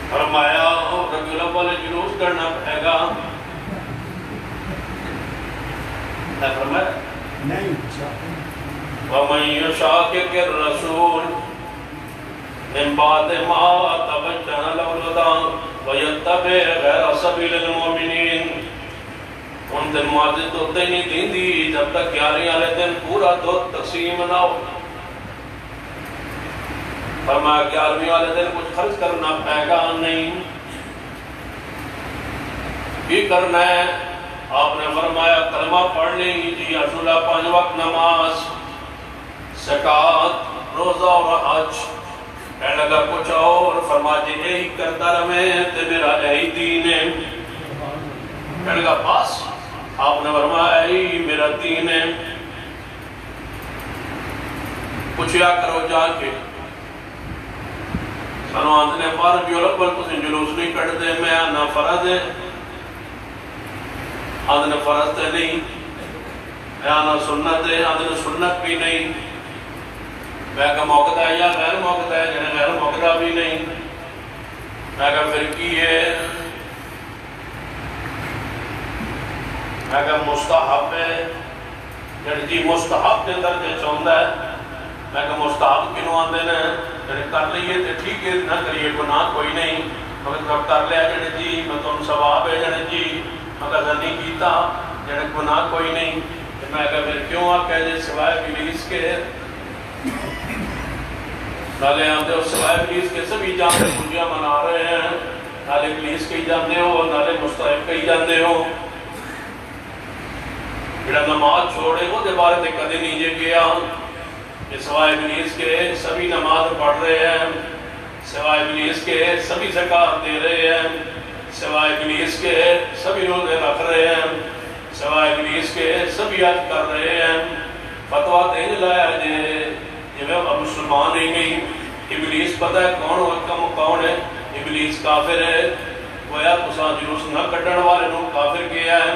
فرمایا ربیع الاول جلوس کرنا پائے گا۔ فرمایا نہیں وَمَنْ يُشَاقِقِ الرَّسُولِ مِنْ بَعْدِ مَا تَبَيَّنَ لَهُ الْهُدَىٰ وَيَتَّبِعْ غَيْرَ سَبِيلِ الْمُؤْمِنِينَ۔ ان دن معاذ دودھ نہیں دین دی جب تک 11 والے دن پورا دودھ تقسیم نہ ہو۔ فرمایا 11ویں والے دن کچھ خرچ کرنا پائے گا نہیں، بھی کرنا ہے۔ آپ نے فرمایا کلمہ پڑھ لیں جی رسول 5 وقت نماز، زکوٰۃ، روزہ اور حج۔ کہنے لگا کچھ اور؟ فرمایا جی یہی کرتا رہے تے میرا یہی دین ہے۔ کہنے لگا بس؟ آپ نے فرمایا یہی میرا دین ہے۔ پوچھیا کرو جا کے سنو آندھنے پار بھی الاول تسی جلوس نہیں کٹتے، میں آنا فرض ہے، آندھنے فرض تے نہیں، میں آنا سنت ہے، آندھنے سنت بھی نہیں، میں کہا موقع ہے یا غیر موقع ہے، جنہیں غیر موقع بھی نہیں، میں کہا پھر کی ہے؟ میں کہا مستحب ہے، یعنی جی مستحب کے درجے چاہتا ہے۔ میں کہا مستحب کنوں آندے نے؟ یعنی کر لیے تو ٹھیک ہے، نہ کریے گناہ کوئی نہیں، مگر جب کر لیا جنہیں جی میں تم ثواب ہے جنہیں جی مگر نہیں کیتا جنہیں گناہ کوئی نہیں۔ میں کہا پھر کیوں آپ کہہ جائے سوائے ابلیس کے نالے آتے ہو، سوائے ابلیس کے سبھی جانتے خوشیاں منا رہے ہیں، نالے ابلیس کے ہی جانتے ہو، نالے مستحب کے ہی جانتے ہو۔ جڑا نماز چھوڑے وہ دے بارے تے کدے نہیں جے گیا کہ سوائے ابلیس کے سبھی نماز پڑھ رہے ہیں، سوائے ابلیس کے سبھی زکوٰۃ دے رہے ہیں، سوائے ابلیس کے سبھی روزے رکھ رہے ہیں، سوائے ابلیس کے سبھی حج کر رہے ہیں۔ فتویٰ دے لایا جے اب مسلمان ہی نہیں، ابلیس پتہ ہے کون حکم کون ہے، ابلیس کافر ہے گویا تساں جلوس نہ کٹن والے نو کافر کیا ہے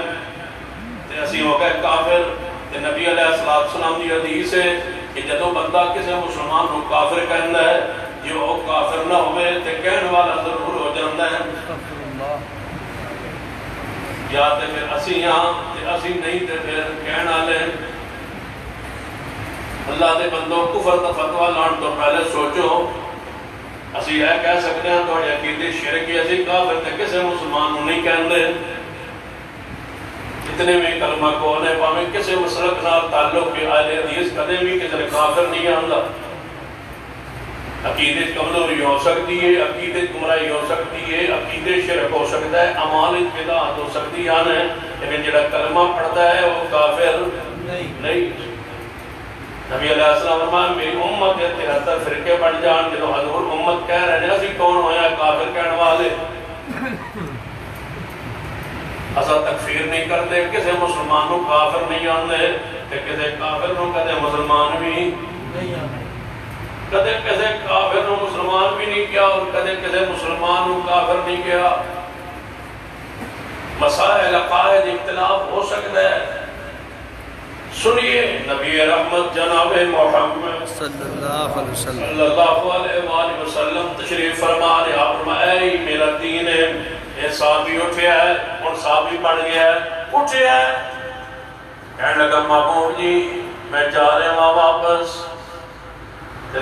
تے اسی ہو گئے کافر تے نبی علیہ السلام دی حدیث ہے کہ جدو بندہ کسی مسلمان نو کافر کہندا ہے جو وہ کافر نہ ہوئے تے کہن والا ضرور ہو جاندا ہے یا تے پھر اسی ہاں تے اسی نہیں تے پھر کہن والے اللہ دے بندوں کفر دا فتوی لان تو پہلے سوچو اسی یہ کہہ سکتے ہیں تو عقیدے شرک ہے اسی کافر تے کسی مسلمان نو نہیں کہندے اتنے میں کلمہ کون ہے پاویں کسی مسلک نال تعلق کے اہل حدیث کدے بھی کسی کافر نہیں آندا عقیدے کمزوری ہو سکتی ہے عقیدے گمراہی ہو سکتی ہے عقیدے شرک ہو سکتا ہے اعمال بدعت ہو سکتی ہے لیکن جڑا کلمہ پڑھتا ہے وہ کافر نہیں نبی علیہ السلام فرمایا میری امت کے 73 فرقے بن جان جدو حضور امت کہہ رہے ہیں اسی کون ہویا کافر کہنے والے اسا تکفیر نہیں کرتے کسی مسلمان کو کافر نہیں آندے کہ کسی کافر کو کدے مسلمان بھی نہیں آندے کدے کسی کافر کو مسلمان بھی نہیں کیا اور کدے کسی مسلمان کو کافر نہیں کیا مسائل عقائد اختلاف ہو سکتا ہے سنیے نبی رحمت جناب محمد صلی اللہ علیہ وسلم تشریف فرما رہے آپ فرمایا اے میرا دین ہے یہ صحابی اٹھیا ہے اور صحابی بڑھ گیا ہے اٹھیا ہے کہنے لگا محبوب جی میں جا رہا ہوں واپس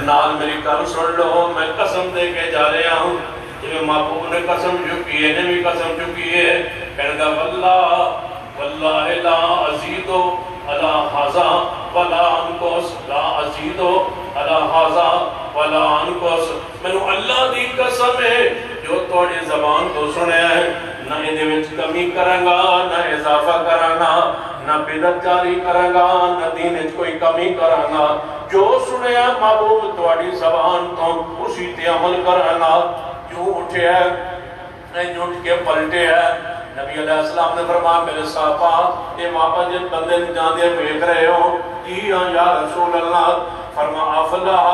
نال میری کل سن لو میں قسم دے کے جا رہا ہوں کہ محبوب نے قسم چکی ہے نے بھی قسم چکی ہے کہنے لگا واللہ لا ازیدو علا حضا ولا انکوس لا ازیدو علا حضا ولا انکوس میں نے اللہ دی قسم ہے جو توڑی زبان تو سنیا ہے نہ ادھے وچ کمی کرنگا نہ اضافہ کرنگا نہ بدت جاری کرنگا نہ دین وچ کوئی کمی کرنگا جو سنیا محبوب توڑی زبان تو اسی تے عمل کرنگا جو اٹھے ہے اٹھ کے پلٹے ہے نبی علیہ السلام نے فرمایا میرے صحابہ یہ واپس جن بندے جان دے دیکھ رہے ہو کی یا رسول اللہ فرما افلح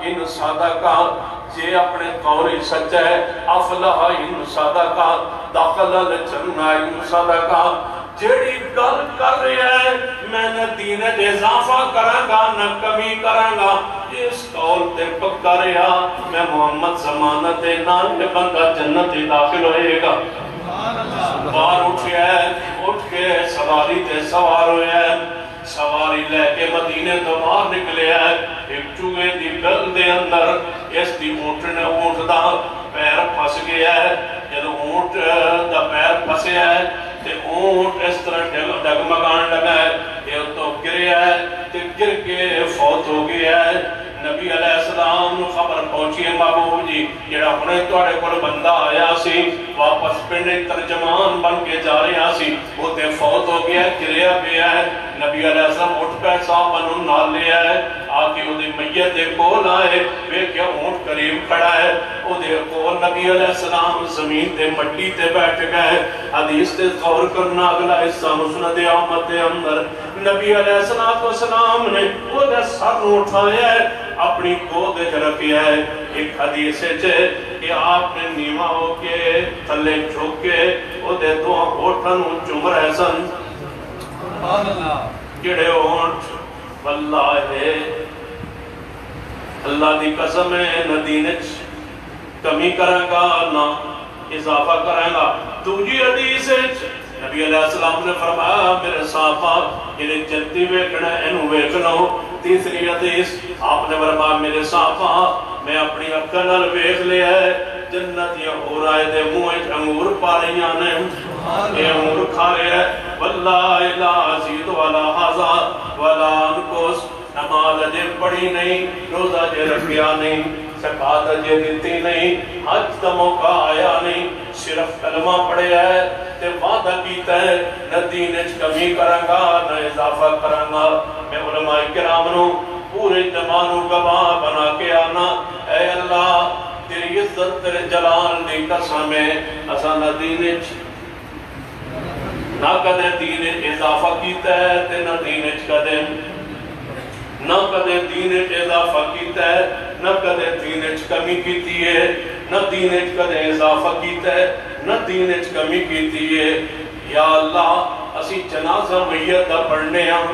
ان صادقہ جے اپنے قول سچ ہے افلح ان صادقہ داخل الجنہ ان صادقہ جیڑی گل کر رہے ہیں میں نہ دین اضافہ کروں گا نہ کمی کروں گا اس قول تے پکا رہا میں محمد ضمانت نہ بندہ جنت داخل ہوئے گا باہر اٹھیا ہے اٹھ کے سواری تے سوار ہویا ہے سواری لے کے مدینے تو باہر نکلے ہے ایک چوہے دی بل دے اندر اس دی اونٹ نے اونٹ دا پیر پھس گیا ہے جب اونٹ دا پیر پھسے ہے تے اونٹ اس طرح ڈگمگان لگا ہے یہ تو گریا ہے تے گر کے فوت ہو گیا ہے نبی علیہ السلام نو خبر پہنچی ہے محبوب جی جڑا ہنے توڑے کول بندہ آیا سی واپس پنڈ ترجمان بن کے جا رہا سی وہ تے فوت ہو گیا ہے گریا پیا ہے نبی علیہ السلام اٹھ پہ صاحب انہوں نال لیا ہے آکے وہ دے میت دے کول آئے وہ کیا اونٹ قریب کھڑا ہے وہ دے کول نبی علیہ السلام زمین تے مٹی تے بیٹھ گئے حدیث تے غور کرنا اگلا حصہ مسند احمد دے اندر نبی علیہ السلام نے وہ دے سر اٹھایا ہے اپنی گود رکھیا ہے ایک حدیث ہے کہ آپ نے نیما ہو کے تھلے جھوک کے وہ دے دو ہوٹن چم رہے سن جڑے ہونٹ واللہ ہے اللہ دی قسم ہے نہ دینچ کمی کریں گا نہ اضافہ کریں گا دوجی حدیث ہے نبی علیہ السلام نے فرمایا میرے صحابہ انہیں جنتی ویکھنا ہے انہوں ویکھنا ہو تیسری حدیث آپ نے فرمایا میرے صحابہ میں اپنی اکھنال ویکھ لیا ہے جنت یا ہو رائے دے منہ انگور پا رہی آنے یہ انگور کھا رہے ہیں واللہ لا عزید والا حضا والا انکوس نماز جے پڑھی نہیں روزہ جے رکھیا نہیں زکات جے دیتی نہیں حج کا موقع آیا نہیں صرف کلمہ پڑھے ہے تے وعدہ کیتا ہے نہ دین وچ کمی کروں گا نہ اضافہ کروں گا میں علماء کرام نو پورے زمانوں گواہ بنا کے آنا اے اللہ تیری عزت تیرے جلال دی قسم ہے اساں نہ دین وچ نہ کدے دین اضافہ کیتا ہے تے نہ دین وچ کدے نہ کدے دین اضافہ کیتا ہے نہ کدے دین کمی کیتی ہے نہ دین اچ کدے اضافہ کیتا ہے نہ دین اچ کمی کیتی ہے یا اللہ اسی جنازہ میت دا پڑھنے ہاں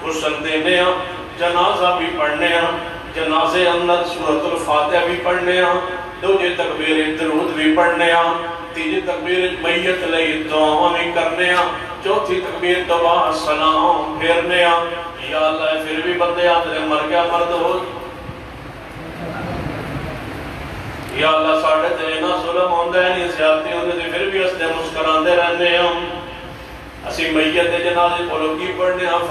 غسل دینے ہاں جنازہ بھی پڑھنے ہاں جنازے اندر سورۃ الفاتحہ بھی پڑھنے ہاں دوجے تکبیر درود بھی پڑھنے ہاں تیجے تکبیر میت لئی دعاواں بھی کرنے ہاں چوتھی تکبیر تو بعد سلام پھیرنے ہاں یا اللہ پھر بھی بندے آدھے مر گیا مرد ہو یا اللہ ساڑھے تے نہ ظلم ہوندے ہیں نہیں زیادتی ہوندے تھے پھر بھی اس دے مسکران دے رہنے ہم اسی میت جنازے پڑھو کی پڑھنے ہم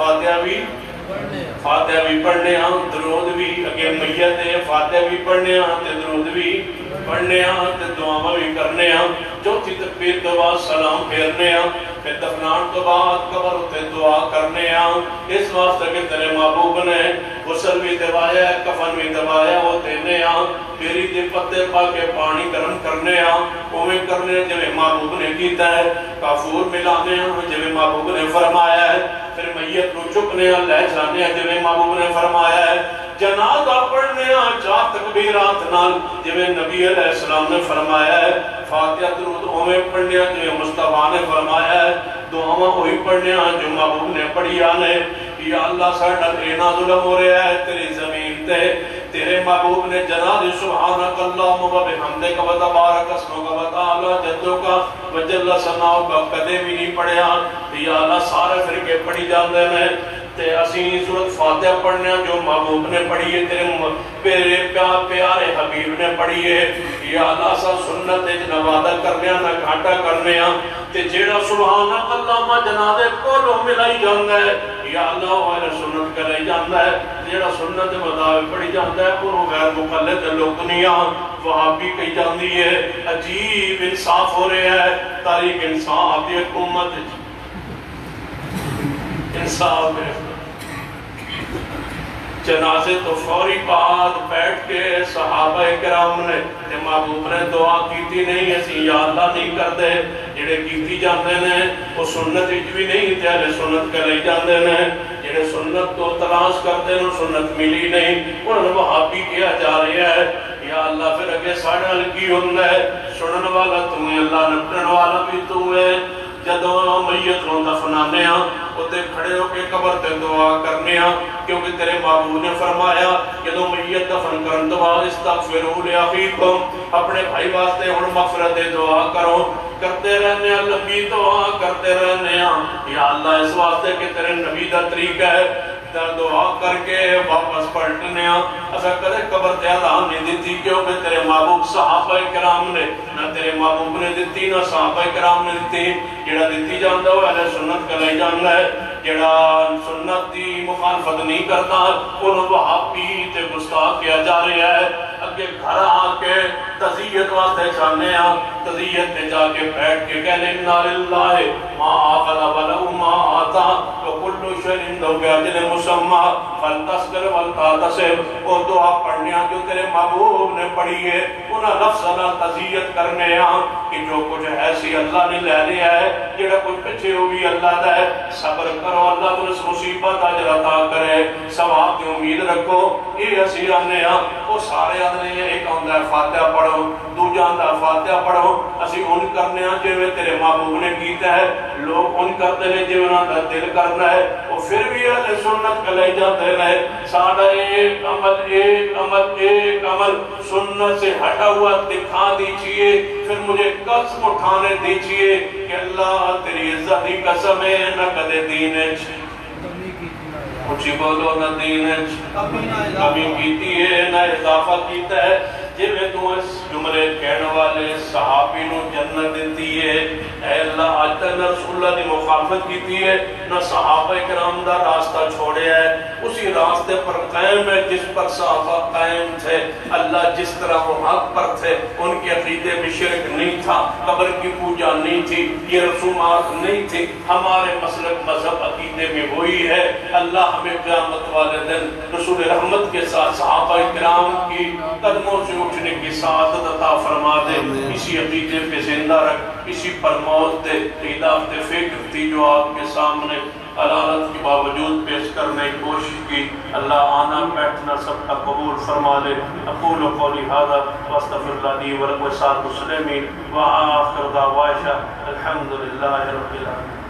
فاتحہ بھی پڑھنے ہم درود بھی اگے میت فاتحہ بھی پڑھنے ہم تے درود بھی پڑھنے ہم تے دعاواں بھی کرنے ہم چوتھی تکبیر تو بعد سلام پھیرنے ہم پھر دفنان تو بعد قبر تے دعا کرنے ہم اس واسطے کہ تیرے محبوب نے غسل بھی دوایا کفن بھی دوایا وہ دینے ہم میری دے پتے پا کے پانی گرم کرنے ہم اوے کرنے جو محبوب نے کیتا ہے کافور ملانے ہم جو محبوب نے فرمایا ہے پھر میت کو چکنے ہم لے جانے ہم جو محبوب نے فرمایا ہے جنازہ پڑھنے ہم چار تکبیرات نال جو نبی علیہ السلام نے فرمایا ہے فاتحہ درود اوے پڑھنے ہم جو مصطفیٰ نے فرمایا ہے دعاواں وہی پڑھنے ہم جو محبوب نے پڑھی آنے یا اللہ ساڑھا تینا ظلم ہو رہا ہے تیری زمین تے تیرے محبوب نے جنازے سبحانک اللہم و بحمدک و تبارک اسمک و تعالی جدک و جل ثناؤک کدے بھی نہیں پڑھیا یا اللہ سارے فرقے پڑھی جاندے میں تے اسی سورۃ فاتحہ پڑھنے جو محبوب نے پڑھی ہے تیرے پیارے حبیب نے پڑھی ہے یا اللہ سا سنت نوادہ کرنے نہ گھاٹا کرنے تے جیڑا سبحانک اللہم جنازے کولو ملائی جاندہ ہے یا اللہ والا سنت کرائی جاندہ ہے جیڑا سنت مطابق پڑھی جاندہ ہے انہوں غیر مقلد لوکنیاں وہاں بھی کہی جاندی ہے عجیب انصاف ہو رہا ہے تاریخ انصاف یہ امت انصاف ہے جنازے تو فوری بعد بیٹھ کے صحابہ کرام نے محبوب نے دعا کیتی نہیں ایسی یا اللہ نہیں کر دے جڑے کیتی جاندے نے وہ سنت بھی نہیں تیارے سنت کر لئی جاندے نے جڑے سنت تو تلاش کرتے ہیں سنت ملی نہیں انہوں نے وہابی کیا جا رہا ہے یا اللہ پھر اگے ساڑھا لکی ہوندہ ہے سنن والا تمہیں اللہ نپٹن والا بھی تمہیں جدوں میت نوں دفنانے ہاں اتے کھڑے ہو کے قبر تے دعا کرنے ہاں کیونکہ تیرے محبوب نے فرمایا جدوں میت دفن کرن تو بعد استغفروا لاخیکم اپنے بھائی واسطے ہن مغفرت دعا کرو کرتے رہنے ہاں لمبی دعا کرتے رہنے ہاں یا اللہ اس واسطے کہ تیرے نبی دا طریقہ ہے دعا کر کے واپس پلٹنے ہاں اسا کدے قبر تے اذان نہیں دیتی کیونکہ تیرے محبوب صحابہ کرام نے نہ تیرے محبوب نے دیتی نہ صحابہ کرام نے دیتی جڑا دیتی جاندہ ہو اہل سنت کرائی جاندہ ہے جڑا سنت دی مخالفت نہیں کرتا انہوں وہابی تے گستاخ کیا جا رہا ہے اگے گھر آ کے تزیت واسطے جانے ہاں تزیت تے جا کے بیٹھ کے کہنے انا للہ ما آخذ ولو ما آتا وکل شیء عنده بأجل مسمى فلتصبر ولتحتسب اور دعا پڑھنے ہاں جو تیرے محبوب نے پڑھی ہے انہاں لفظ نہ تزیت کرنے ہاں کہ جو کچھ ایسی اللہ نے لے لیا ہے جڑا کچھ پچھے ہوئی اللہ دا ہے صبر کرو اللہ تو اس مصیبت اجر عطا کرے ثواب کی امید رکھو یہ اسی آنے ہاں وہ سارے آدھنے ہیں ایک آندہ فاتحہ پڑھو دو جاندہ فاتحہ پڑھو اسی ان کرنے ہاں جو تیرے محبوب نے کیتا ہے لوگ ان کرتے ہیں جو انہاں دا دل کرنا ہے وہ پھر بھی اہل سنت کلے جاتے رہے ساڑھا ایک عمل سنت سے ہٹا ہوا دکھا دیجئے پھر مجھے قسم اٹھانے دیجئے کہ اللہ تیری عزت ہی قسم ہے نہ کدے دین ہے اچھی بولو نہ دین ہے کمی کیتی ہے نہ اضافہ کیتا ہے جی میں تو اس جملے کہنے والے صحابی نو جنت دیتی ہے اے اللہ آج تک نہ رسول اللہ دی مخالفت کیتی ہے نہ صحابہ کرام دا راستہ چھوڑے ہے اسی راستے پر قائم ہے جس پر صحابہ قائم تھے اللہ جس طرح وہ حق پر تھے ان کے عقیدے میں شرک نہیں تھا قبر کی پوجا نہیں تھی یہ رسومات نہیں تھی ہمارے مسلک مذہب عقیدے میں وہی ہے اللہ ہمیں قیامت والے دن رسول رحمت کے ساتھ صحابہ کرام کی قدموں سے اٹھنے کی سعادت عطا فرما دے اسی عقیدے پہ زندہ رکھ اسی پر موت دے خلاف فکر تھی جو آپ کے سامنے حرارت کے باوجود پیش کرنے کی کوشش کی، اللہ آنا بیٹھنا سب کا قبول فرما لے۔ اقول قولی ھذا واستغفر اللہ لی ولکم ولسائر المسلمین وآخر دعوانا الحمد للہ رب العالمین۔